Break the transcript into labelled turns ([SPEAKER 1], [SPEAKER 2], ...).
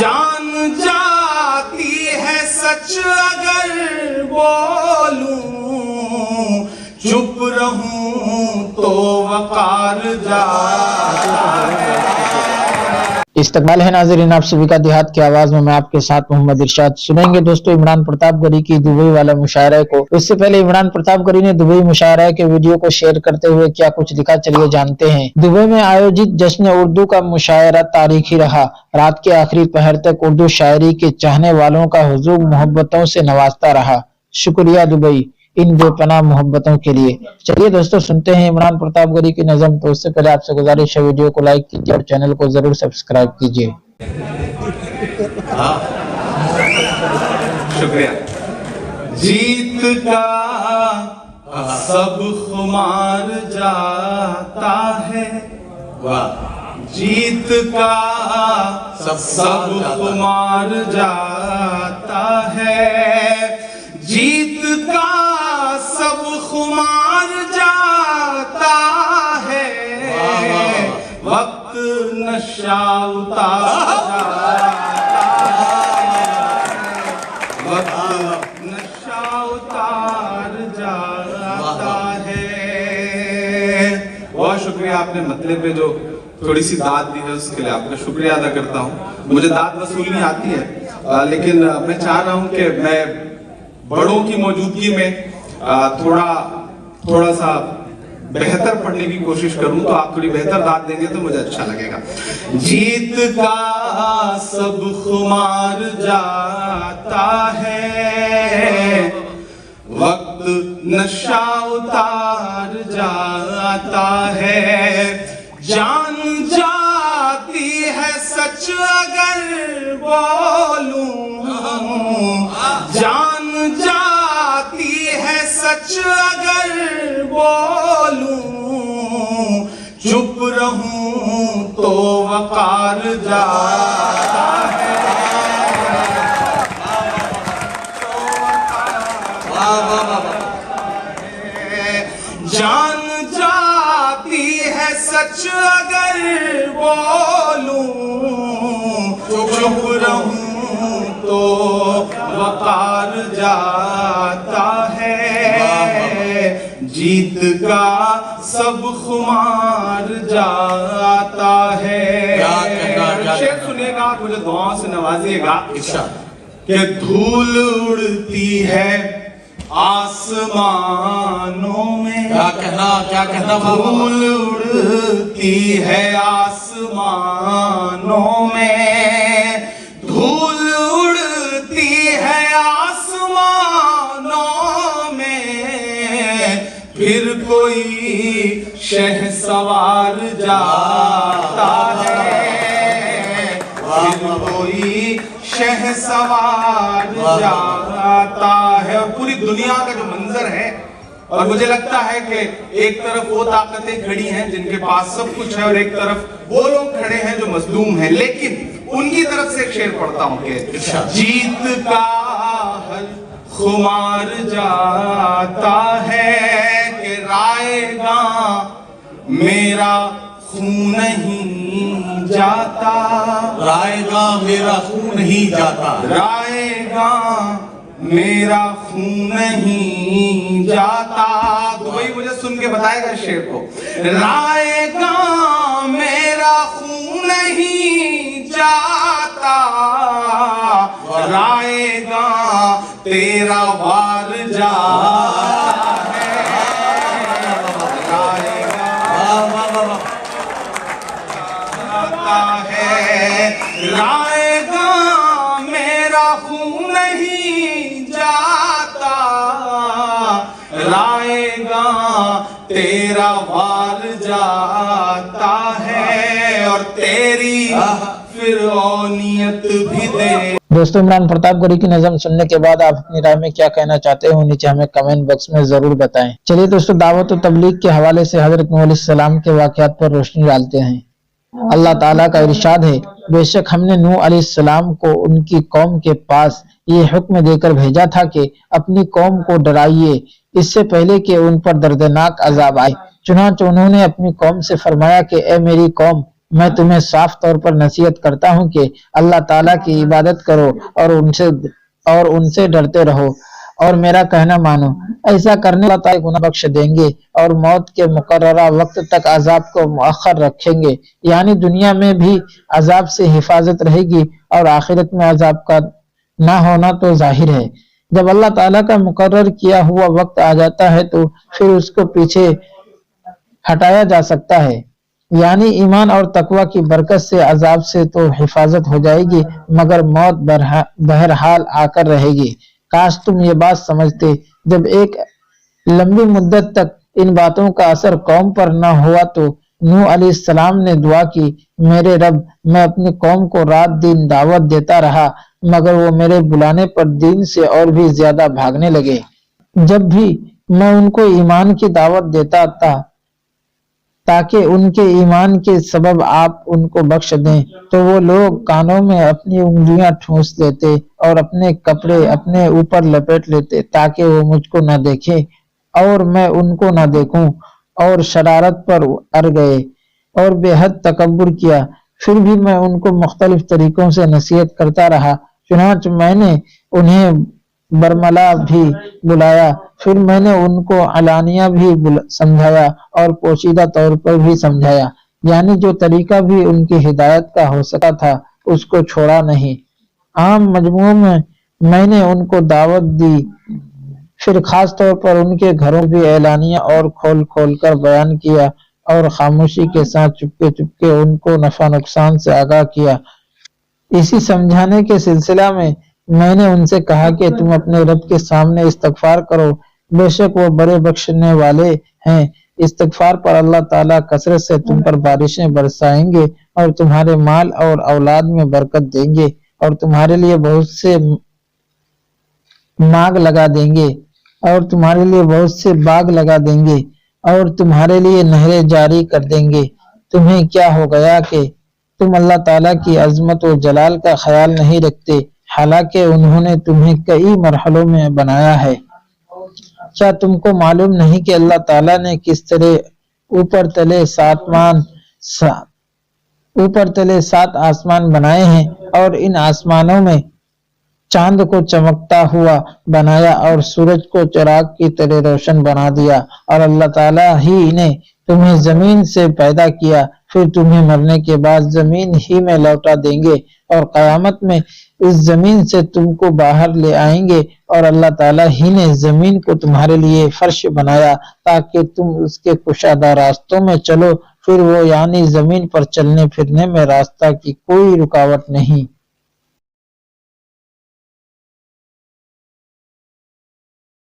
[SPEAKER 1] جان جاتی ہے سچ اگر بولوں، چپ رہوں تو وقار جاتا ہے۔
[SPEAKER 2] استقبال ہے ناظرین آپ سبھی کا دیہات کی آواز میں آپ کے ساتھ محمد ارشاد۔ سنیں گے دوستو عمران پرتاپ گڑھی کی دبئی والا مشاعرہ کو۔ اس سے پہلے عمران پرتاپ گڑھی نے دبئی مشاعرہ کے ویڈیو کو شیئر کرتے ہوئے کیا کچھ لکھا، چلیے جانتے ہیں۔ دبئی میں آیوجت جشن اردو کا مشاعرہ تاریخی رہا۔ رات کے آخری پہر تک اردو شاعری کے چاہنے والوں کا ہجوم محبتوں سے نوازتا رہا۔ شکریہ دبئی ان بے پناہ محبتوں کے لیے۔ چلیے دوستو سنتے ہیں عمران پرتاپ گڑھی کی نظم۔ تو اس سے پہلے آپ سے گزارش ہے ویڈیو کو لائک کیجیے اور چینل کو ضرور سبسکرائب کیجیے۔
[SPEAKER 1] شکریہ۔ جیت کا سب خمار جاتا ہے، جیت کا سب خمار جاتا ہے، جیت کا سب خمار جاتا ہے، وقت نشہ اتار جاتا ہے، وقت نشہ اتار جاتا ہے۔ بہت شکریہ، آپ نے مطلب پہ جو تھوڑی سی داد دی ہے اس کے لیے آپ کا شکریہ ادا کرتا ہوں۔ مجھے داد وصولنی آتی ہے، لیکن میں چاہ رہا ہوں کہ میں بڑوں کی موجودگی میں تھوڑا سا بہتر پڑھنے کی کوشش کروں، تو آپ تھوڑی بہتر داد دیں گے تو مجھے اچھا لگے گا۔ جیت کا سب خمار جاتا ہے، وقت نشہ اتار جاتا ہے، جان جاتی ہے سچ اگر بولوں، جان جاتی ہے سچ اگر بولوں، چپ رہوں تو وقار جاتا ہے، جان جاتی ہے سچ اگر بولوں، چپ رہوں تو وقار جاتا ہے، جیت کا سب خمار جاتا ہے۔ شعر سنیے گا، مجھے دعاؤں سے نوازیے گا کہ دھول اڑتی ہے آسمانوں میں، کیا کہنا دھول اڑتی ہے آسمانوں میں، دھول اڑتی ہے آسمانوں میں، پھر کوئی شہ سوار جاتا ہے، پھر کوئی شہ سوار جاتا ہے۔ اور پوری دنیا کا جو منظر ہے، اور مجھے لگتا ہے کہ ایک طرف وہ طاقتیں کھڑی ہیں جن کے پاس سب کچھ ہے، اور ایک طرف وہ لوگ کھڑے ہیں جو مظلوم ہیں، لیکن ان کی طرف سے ایک شعر پڑھتا ہوں کہ جیت کا ہر خمار جاتا ہے، کہ رائے گاں میرا خون نہیں جاتا، رائے گاں میرا خون نہیں جاتا، رائے گاں میرا خون نہیں جاتا۔ دبئی مجھے سن کے بتائے گا شعر کو، رائے گاں میرا خون نہیں جاتا، رائے گاں تیرا وار جاتا ہے، رائے رائے گاں میرا خون نہیں جاتا، رائے گاں تیرا وار جاتا ہے، اور تیری فرعونیت بھی دے۔
[SPEAKER 2] دوستو عمران پرتاپ گڑھی کی نظم سننے کے بعد آپ اپنی رائے میں کیا کہنا چاہتے ہو، نیچے ہمیں کمنٹ باکس میں ضرور بتائیں۔ چلیے دوستو دعوت و تبلیغ کے حوالے سے حضرت نوح علیہ السلام کے واقعات پر روشنی ڈالتے ہیں۔ اللہ تعالیٰ کا ارشاد ہے، بے شک ہم نے نوح علیہ السلام کو ان کی قوم کے پاس یہ حکم دے کر بھیجا تھا کہ اپنی قوم کو ڈرائیے اس سے پہلے کہ ان پر دردناک عذاب آئے۔ چنانچہ انہوں نے اپنی قوم سے فرمایا کہ اے میری قوم، میں تمہیں صاف طور پر نصیحت کرتا ہوں کہ اللہ تعالیٰ کی عبادت کرو اور ان سے ڈرتے رہو اور میرا کہنا مانو۔ ایسا کرنے اللہ تعالیٰ گناہ بخش دیں گے اور موت کے مقررہ وقت تک عذاب کو مؤخر رکھیں گے، یعنی دنیا میں بھی عذاب سے حفاظت رہے گی اور آخرت میں عذاب کا نہ ہونا تو ظاہر ہے۔ جب اللہ تعالیٰ کا مقرر کیا ہوا وقت آ جاتا ہے تو پھر اس کو پیچھے ہٹایا جا سکتا ہے، یعنی ایمان اور تقوی کی برکت سے عذاب سے تو حفاظت ہو جائے گی، مگر موت بہرحال آ کر رہے گی۔ کاش تم یہ بات سمجھتے۔ جب ایک لمبی مدت تک ان باتوں کا اثر قوم پر نہ ہوا تو نوح علیہ السلام نے دعا کی، میرے رب، میں اپنی قوم کو رات دن دعوت دیتا رہا مگر وہ میرے بلانے پر دین سے اور بھی زیادہ بھاگنے لگے۔ جب بھی میں ان کو ایمان کی دعوت دیتا تھا تاکہ ان کے ایمان کے سبب آپ ان کو بخش دیں تو وہ لوگ کانوں میں اپنی انگلیاں ٹھونس لیتے اور اپنے کپڑے اپنے اوپر لپیٹ لیتے تاکہ وہ مجھ کو نہ دیکھیں اور میں ان کو نہ دیکھوں، اور شرارت پر اڑ گئے اور بے حد تکبر کیا۔ پھر بھی میں ان کو مختلف طریقوں سے نصیحت کرتا رہا، چنانچہ میں نے انہیں برملا بھی بلایا، پھر میں نے ان کو علانیہ بھی سمجھایا اور پوشیدہ طور پر بھی سمجھایا، یعنی جو طریقہ بھی ان کی ہدایت کا ہو سکا تھا اس کو چھوڑا نہیں۔ عام مجموع میں نے ان کو دعوت دی، پھر خاص طور پر ان کے گھروں بھی اعلانیہ اور کھول کھول کر بیان کیا اور خاموشی کے ساتھ چپکے چپکے ان کو نفع نقصان سے آگاہ کیا۔ اسی سمجھانے کے سلسلہ میں نے ان سے کہا کہ تم اپنے رب کے سامنے استغفار کرو، بے شک وہ بڑے بخشنے والے ہیں۔ استغفار پر اللہ تعالیٰ کثرت سے تم پر بارشیں برسائیں گے اور تمہارے مال اور اولاد میں برکت دیں گے اور تمہارے لیے بہت سے باغ لگا دیں گے اور تمہارے لیے نہریں جاری کر دیں گے۔ تمہیں کیا ہو گیا کہ تم اللہ تعالیٰ کی عظمت و جلال کا خیال نہیں رکھتے، حالانکہ انہوں نے تمہیں کئی مرحلوں میں بنایا ہے۔ کیا تم کو معلوم نہیں کہ اللہ تعالیٰ نے کس طرح اوپر تلے 7 آسمان بنائے ہیں اور ان آسمانوں میں چاند کو چمکتا ہوا بنایا اور سورج کو چراغ کی طرح روشن بنا دیا، اور اللہ تعالیٰ ہی نے تمہیں زمین سے پیدا کیا، پھر تمہیں مرنے کے بعد زمین ہی میں لوٹا دیں گے اور قیامت میں اس زمین سے تم کو باہر لے آئیں گے، اور اللہ تعالیٰ ہی نے زمین کو تمہارے لیے فرش بنایا تاکہ تم اس کے کشادہ راستوں میں چلو، پھر وہ یعنی زمین پر چلنے پھرنے میں راستہ کی کوئی رکاوٹ نہیں۔